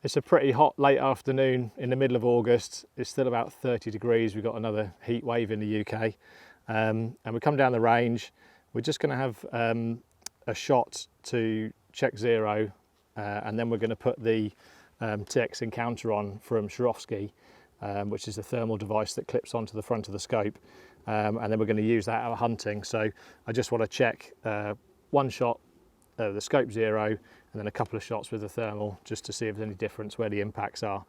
It's a pretty hot late afternoon in the middle of August. It's still about 30 degrees. We've got another heat wave in the UK. And we come down the range. We're just going to have a shot to check zero, and then we're going to put the TX Encounter on from Swarovski, which is a thermal device that clips onto the front of the scope. And then we're going to use that out hunting. So I just want to check one shot the scope zero, and then a couple of shots with the thermal, just to see if there's any difference where the impacts are.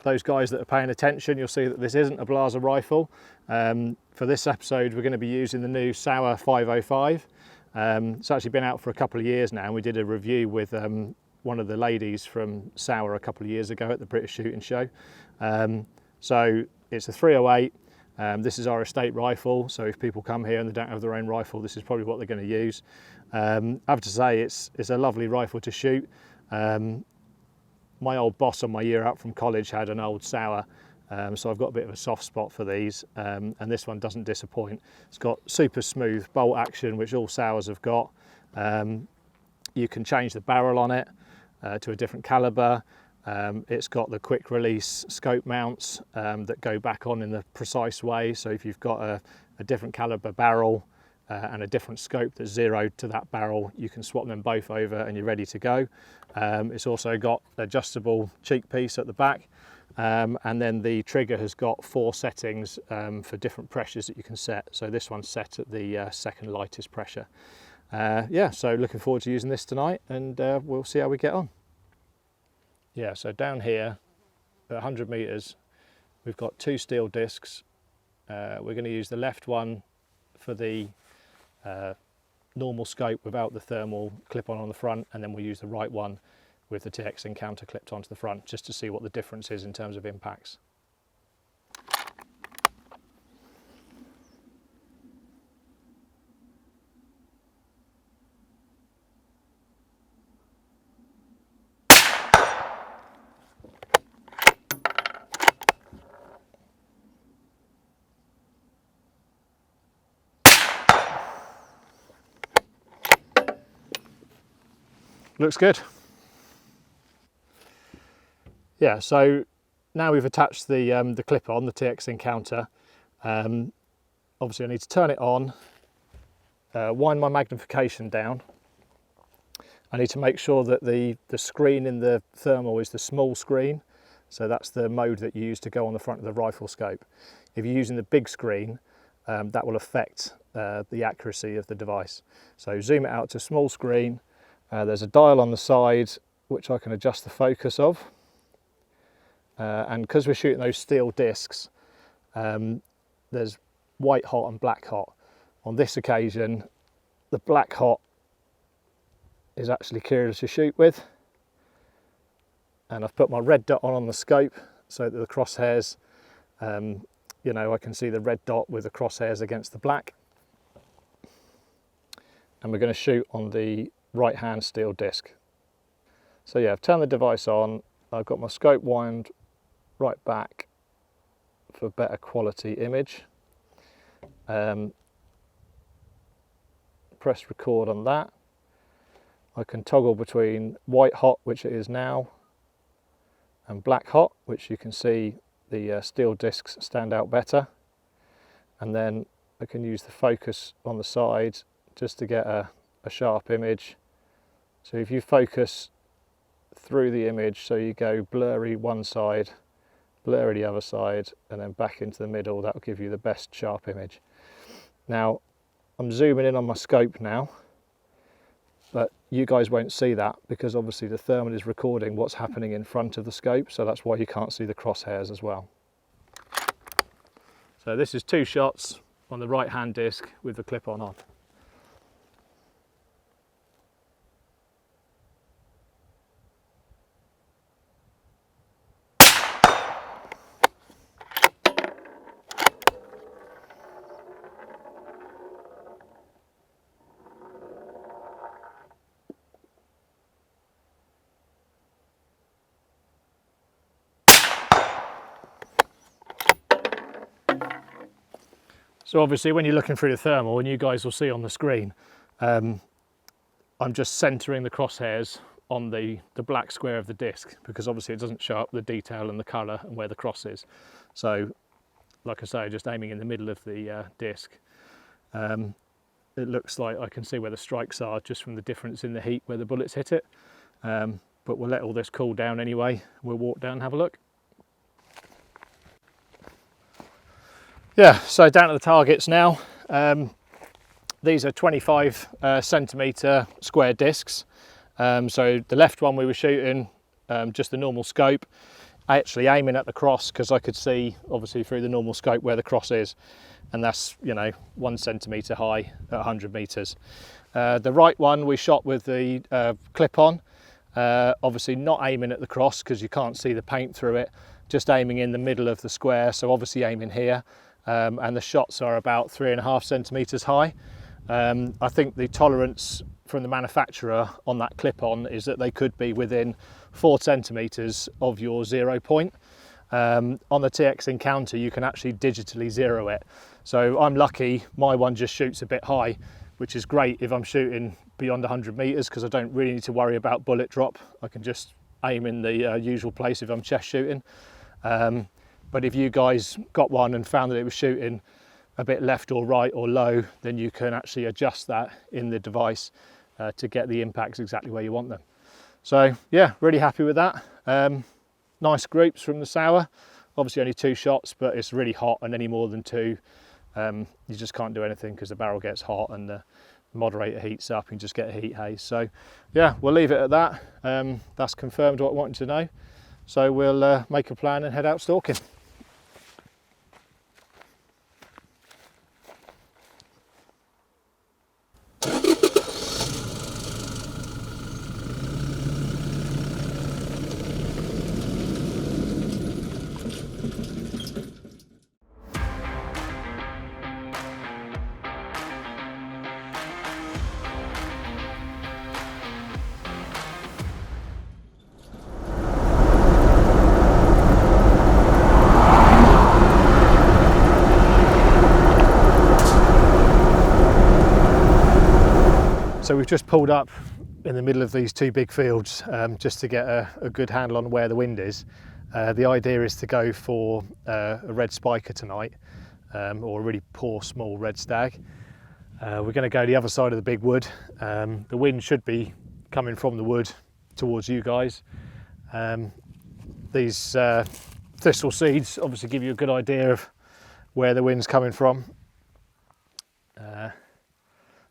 Those guys that are paying attention, you'll see that this isn't a Blaser rifle. For this episode, we're going to be using the new Sauer 505. It's actually been out for a couple of years now, and we did a review with one of the ladies from Sauer a couple of years ago at the British Shooting Show. So it's a 308. This is our estate rifle, so if people come here and they don't have their own rifle, this is probably what they're going to use. I have to say it's a lovely rifle to shoot. My old boss on my year out from college had an old Sauer, so I've got a bit of a soft spot for these, and this one doesn't disappoint. It's got super smooth bolt action, which all Sauers have got. You can change the barrel on it to a different caliber. It's got the quick release scope mounts that go back on in the precise way, so if you've got a different caliber barrel and a different scope that's zeroed to that barrel, you can swap them both over and you're ready to go. It's also got adjustable cheek piece at the back, and then the trigger has got 4 settings for different pressures that you can set. So this one's set at the second lightest pressure. Yeah, so looking forward to using this tonight, and we'll see how we get on. Yeah, so down here at 100 metres, we've got 2 steel discs. We're going to use the left one for the normal scope without the thermal clip on the front, and then we'll use the right one with the TX Encounter clipped onto the front, just to see what the difference is in terms of impacts. Looks good. Yeah, so now we've attached the clip on, the TX Encounter. Obviously I need to turn it on, wind my magnification down. I need to make sure that the screen in the thermal is the small screen, so that's the mode that you use to go on the front of the rifle scope. If you're using the big screen, that will affect the accuracy of the device. So zoom it out to small screen. There's a dial on the side which I can adjust the focus of, and because we're shooting those steel discs, there's white hot and black hot. On this occasion, the black hot is actually clearer to shoot with, and I've put my red dot on the scope so that the crosshairs, you know, I can see the red dot with the crosshairs against the black, and we're going to shoot on the right hand steel disc. So yeah, I've turned the device on, I've got my scope wind right back for better quality image. Press record on that. I can toggle between white hot, which it is now, and black hot, which you can see the steel discs stand out better. And then I can use the focus on the side just to get a sharp image. So if you focus through the image, so you go blurry one side, blurry the other side, and then back into the middle, that will give you the best sharp image. Now, I'm zooming in on my scope now, but you guys won't see that because obviously the thermal is recording what's happening in front of the scope, so that's why you can't see the crosshairs as well. So this is 2 shots on the right hand disc with the clip on. So obviously when you're looking through the thermal, and you guys will see on the screen, I'm just centering the crosshairs on the black square of the disc, because obviously it doesn't show up the detail and the colour and where the cross is. So like I say, just aiming in the middle of the disc, it looks like I can see where the strikes are just from the difference in the heat where the bullets hit it. But we'll let all this cool down anyway. We'll walk down and have a look. Yeah, so down to the targets now. These are 25 centimetre square discs. So the left one we were shooting, just the normal scope, actually aiming at the cross because I could see obviously through the normal scope where the cross is, and that's, you know, 1 centimetre high at 100 metres. The right one we shot with the clip-on, obviously not aiming at the cross because you can't see the paint through it, just aiming in the middle of the square, so obviously aiming here, and the shots are about 3.5 centimetres high. I think the tolerance from the manufacturer on that clip-on is that they could be within 4 centimetres of your 0 point. On the TX Encounter you can actually digitally zero it, so I'm lucky my one just shoots a bit high, which is great if I'm shooting beyond 100 metres because I don't really need to worry about bullet drop. I can just aim in the usual place if I'm chest shooting. But if you guys got one and found that it was shooting a bit left or right or low, then you can actually adjust that in the device to get the impacts exactly where you want them. So yeah, really happy with that. Nice groups from the Sauer. Obviously only 2 shots, but it's really hot, and any more than 2 you just can't do anything because the barrel gets hot and the moderator heats up and you just get a heat haze. So yeah, we'll leave it at that. That's confirmed what I wanted to know, so we'll make a plan and head out stalking. So we've just pulled up in the middle of these 2 big fields just to get a good handle on where the wind is. The idea is to go for a red spiker tonight, or a really poor small red stag. We're going to go the other side of the big wood. The wind should be coming from the wood towards you guys. These thistle seeds obviously give you a good idea of where the wind's coming from.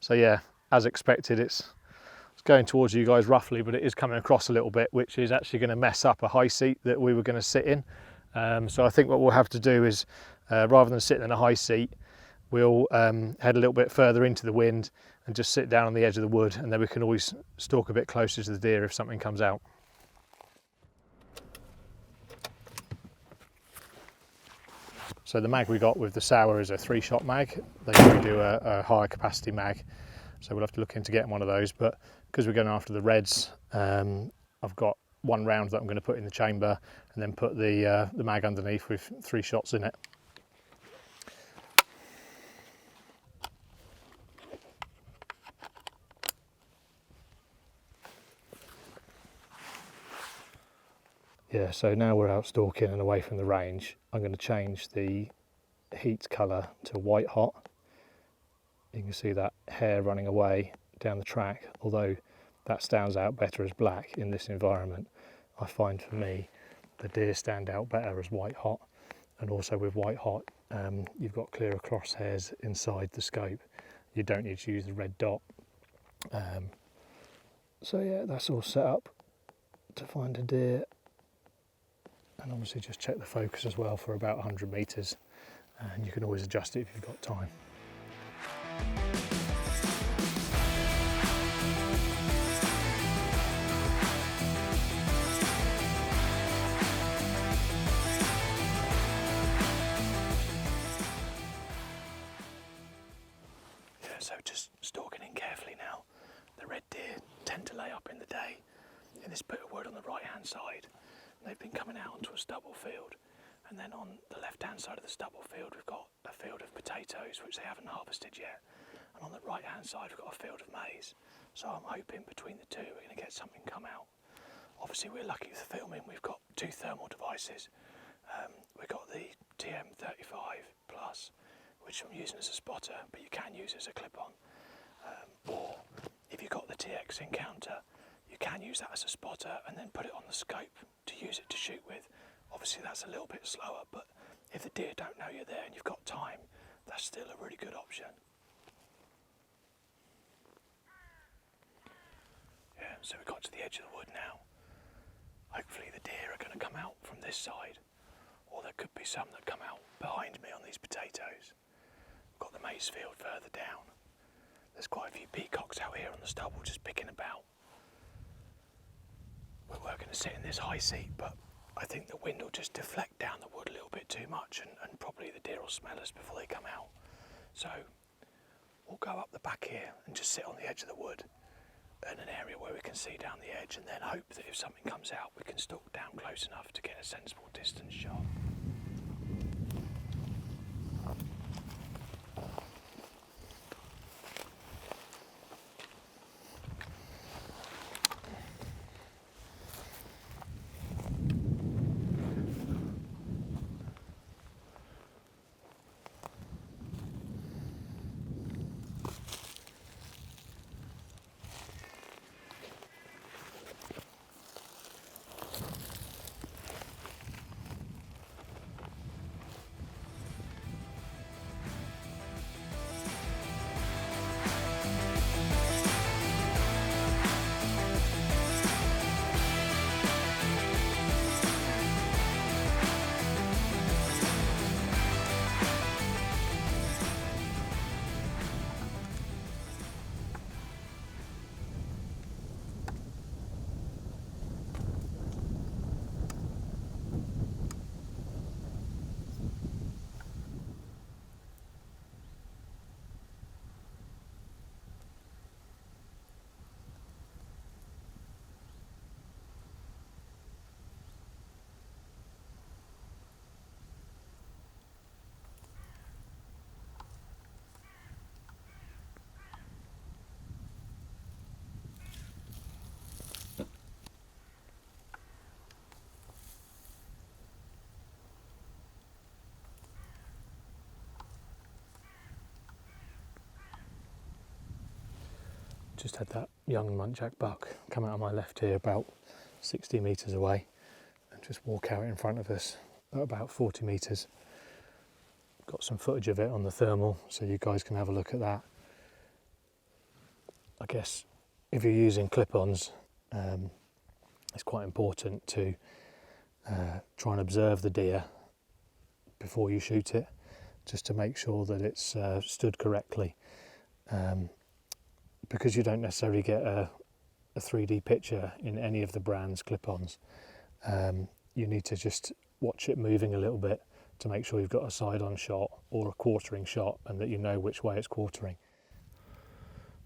So yeah, as expected, it's going towards you guys roughly, but it is coming across a little bit, which is actually going to mess up a high seat that we were going to sit in. So I think what we'll have to do is, rather than sitting in a high seat, we'll head a little bit further into the wind and just sit down on the edge of the wood, and then we can always stalk a bit closer to the deer if something comes out. So the mag we got with the Sauer is a 3-shot mag. They usually do a higher capacity mag, so we'll have to look into getting one of those. But because we're going after the reds, I've got 1 round that I'm going to put in the chamber and then put the mag underneath with 3 shots in it. Yeah, so now we're out stalking and away from the range, I'm going to change the heat colour to white hot. You can see that hair running away down the track, although that stands out better as black in this environment. I find for me the deer stand out better as white hot, and also with white hot you've got clearer crosshairs inside the scope. You don't need to use the red dot. So yeah, that's all set up to find a deer. And obviously just check the focus as well for about 100 metres, and you can always adjust it if you've got time. Yeah, so just stalking in carefully now. The red deer tend to lay up in the day in this bit of wood on the right hand side. They've been coming out onto a stubble field, and then on the left hand side of the stubble field we've got a field of potatoes which they haven't harvested yet, and on the right hand side we've got a field of maize. So I'm hoping between the two we're going to get something come out. Obviously we're lucky with filming, we've got two thermal devices. We've got the TM35 Plus, which I'm using as a spotter, but you can use as a clip-on. Or if you've got the TX Encounter, you can use that as a spotter and then put it on the scope to use it to shoot with. Obviously that's a little bit slower, but if the deer don't know you're there and you've got time, that's still a really good option. Yeah, so we've got to the edge of the wood now. Hopefully the deer are going to come out from this side, or there could be some that come out behind me on these potatoes. We've got the maize field further down. There's quite a few peacocks out here on the stubble just picking about. We're going to sit in this high seat, but I think the wind will just deflect down the wood a little bit too much, and probably the deer will smell us before they come out. So we'll go up the back here and just sit on the edge of the wood in an area where we can see down the edge, and then hope that if something comes out we can stalk down close enough to get a sensible distance shot. Just had that young muntjac buck come out on my left here about 60 metres away and just walk out in front of us at about 40 metres. Got some footage of it on the thermal so you guys can have a look at that. I guess if you're using clip-ons, it's quite important to try and observe the deer before you shoot it, just to make sure that it's stood correctly. Because you don't necessarily get a 3D picture in any of the brand's clip-ons, you need to just watch it moving a little bit to make sure you've got a side-on shot or a quartering shot and that you know which way it's quartering.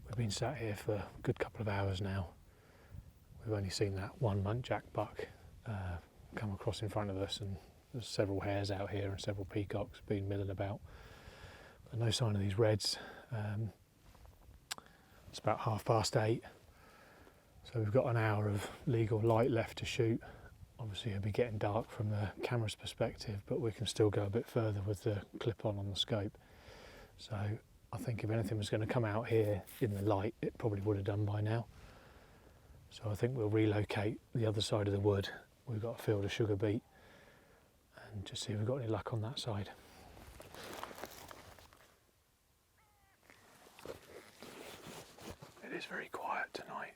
We've been sat here for a good couple of hours now. We've only seen that one muntjac buck come across in front of us, and there's several hares out here and several peacocks been milling about, but no sign of these reds. It's about 8:30, so we've got an hour of legal light left to shoot. Obviously it'll be getting dark from the camera's perspective, but we can still go a bit further with the clip-on the scope. So I think if anything was going to come out here in the light, it probably would have done by now. So I think we'll relocate the other side of the wood. We've got a field of sugar beet, and just see if we've got any luck on that side. It is very quiet tonight.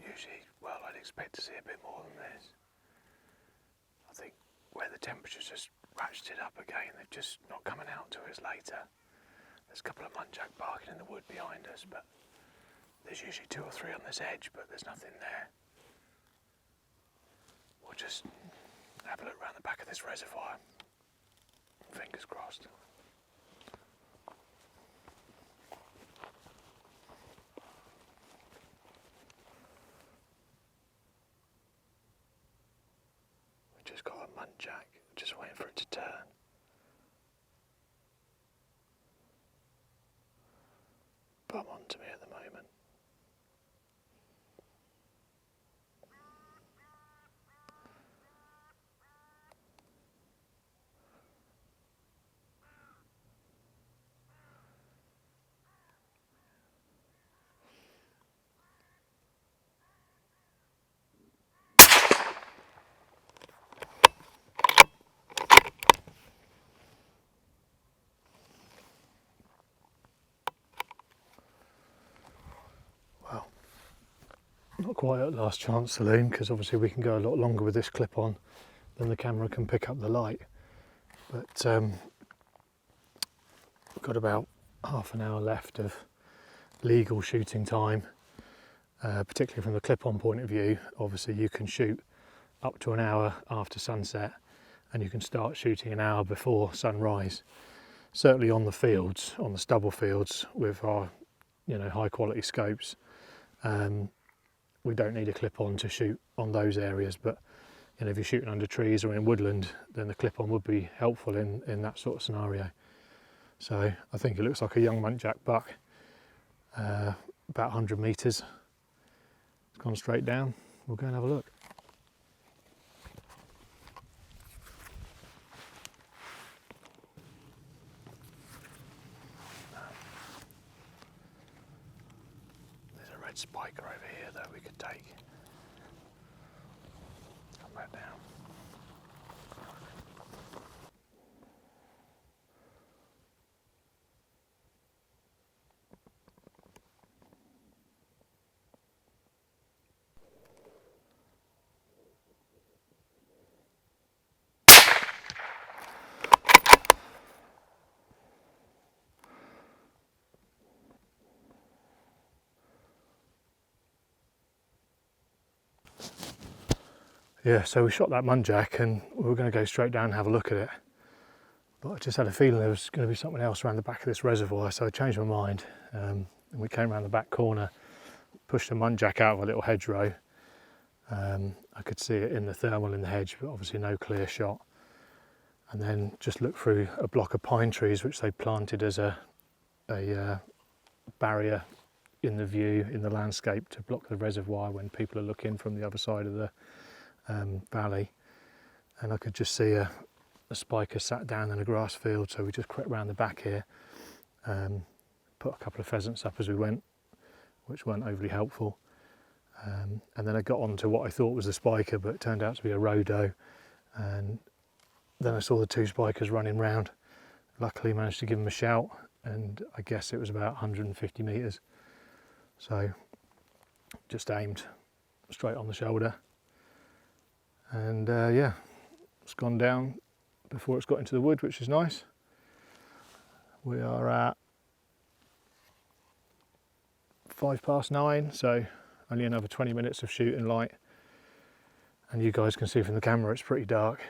Usually, well, I'd expect to see a bit more than this. I think where the temperature's just ratcheted up again, they're just not coming out until it's later. There's a couple of muntjac barking in the wood behind us, but there's usually 2 or 3 on this edge, but there's nothing there. We'll just have a look around the back of this reservoir. Fingers crossed. Just got a muntjac, just waiting for it to turn. Bum onto me at the moment. Not quite at last chance saloon, because obviously we can go a lot longer with this clip on than the camera can pick up the light. But we've got about half an hour left of legal shooting time, particularly from the clip-on point of view. Obviously you can shoot up to an hour after sunset, and you can start shooting an hour before sunrise. Certainly on the fields, on the stubble fields with our, you know, high quality scopes, we don't need a clip-on to shoot on those areas, but you know, if you're shooting under trees or in woodland, then the clip-on would be helpful in that sort of scenario. So I think it looks like a young muntjac buck, about 100 metres. It's gone straight down. We'll go and have a look. There's a red spiker over here that we could take. Come back down. Yeah, so we shot that muntjac and we were going to go straight down and have a look at it. But I just had a feeling there was going to be something else around the back of this reservoir, so I changed my mind. And we came around the back corner, pushed the muntjac out of a little hedgerow. I could see it in the thermal in the hedge, but obviously no clear shot. And then just looked through a block of pine trees which they planted as a barrier in the view, in the landscape, to block the reservoir when people are looking from the other side of the valley. And I could just see a spiker sat down in a grass field, so we just crept round the back here, put a couple of pheasants up as we went, which weren't overly helpful, and then I got on to what I thought was the spiker, but it turned out to be a rhodo. And then I saw the two spikers running round. Luckily managed to give them a shout, and I guess it was about 150 metres, so just aimed straight on the shoulder. And yeah, it's gone down before it's got into the wood, which is nice. We are at 9:05, so only another 20 minutes of shooting light. And you guys can see from the camera it's pretty dark,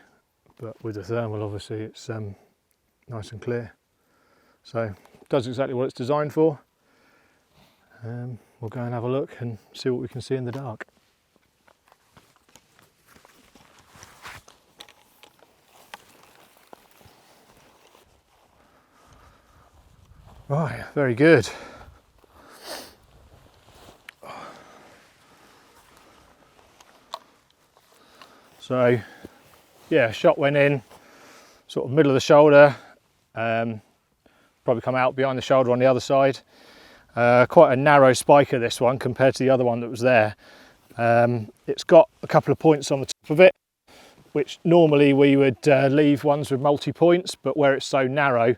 but with the thermal obviously it's nice and clear. So it does exactly what it's designed for. We'll go and have a look and see what we can see in the dark. Right, very good. So yeah, shot went in sort of middle of the shoulder, probably come out behind the shoulder on the other side. Quite a narrow spiker this one compared to the other one that was there. It's got a couple of points on the top of it, which normally we would leave ones with multi-points, but where it's so narrow,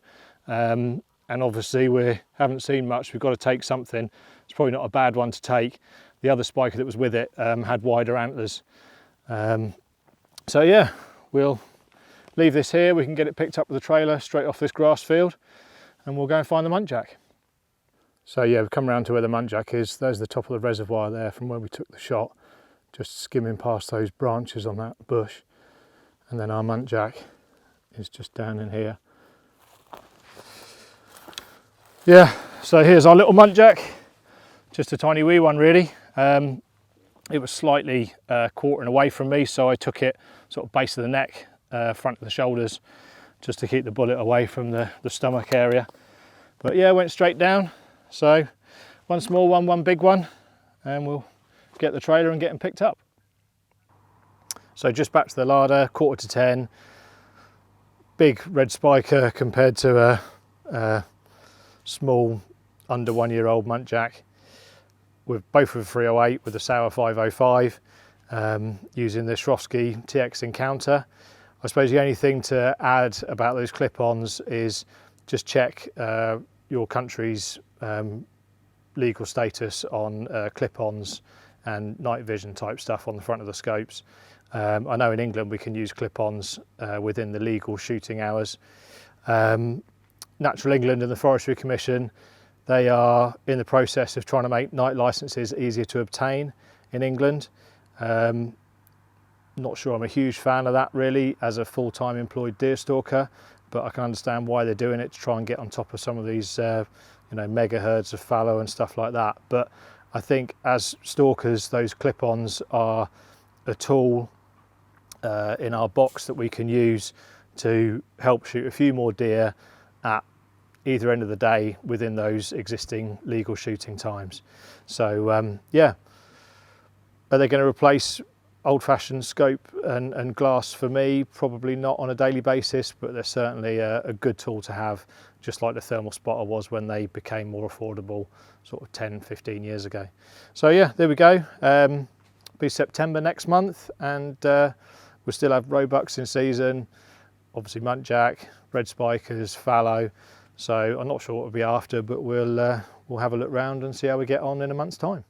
and obviously we haven't seen much, we've got to take something. It's probably not a bad one to take. The other spiker that was with it had wider antlers. So yeah, we'll leave this here. We can get it picked up with the trailer straight off this grass field, and we'll go and find the muntjac. So yeah, we've come around to where the muntjac is. There's the top of the reservoir there from where we took the shot, just skimming past those branches on that bush. And then our muntjac is just down in here. Yeah, so here's our little muntjac, just a tiny wee one really. It was slightly quartering away from me, so I took it sort of base of the neck, front of the shoulders, just to keep the bullet away from the stomach area. But yeah, went straight down. So one small one, one big one, and we'll get the trailer and get them picked up. So just back to the larder, 9:45. Big red spiker compared to a small under 1 year old muntjac, with both of 308 with the Sauer 505, using the Swarovski TX Encounter. I suppose the only thing to add about those clip-ons is just check your country's legal status on clip-ons and night vision type stuff on the front of the scopes. I know in England we can use clip-ons within the legal shooting hours. Natural England and the Forestry Commission, they are in the process of trying to make night licences easier to obtain in England. Not sure I'm a huge fan of that really as a full-time employed deer stalker, but I can understand why they're doing it, to try and get on top of some of these you know, mega herds of fallow and stuff like that. But I think as stalkers, those clip-ons are a tool in our box that we can use to help shoot a few more deer at either end of the day within those existing legal shooting times. So yeah, are they going to replace old-fashioned scope and glass for me? Probably not on a daily basis, but they're certainly a good tool to have, just like the thermal spotter was when they became more affordable sort of 10-15 years ago. So yeah, there we go. Be September next month, and we'll still have roebucks in season, obviously muntjac, red spikers, fallow. So I'm not sure what we'll be after, but we'll have a look round and see how we get on in a month's time.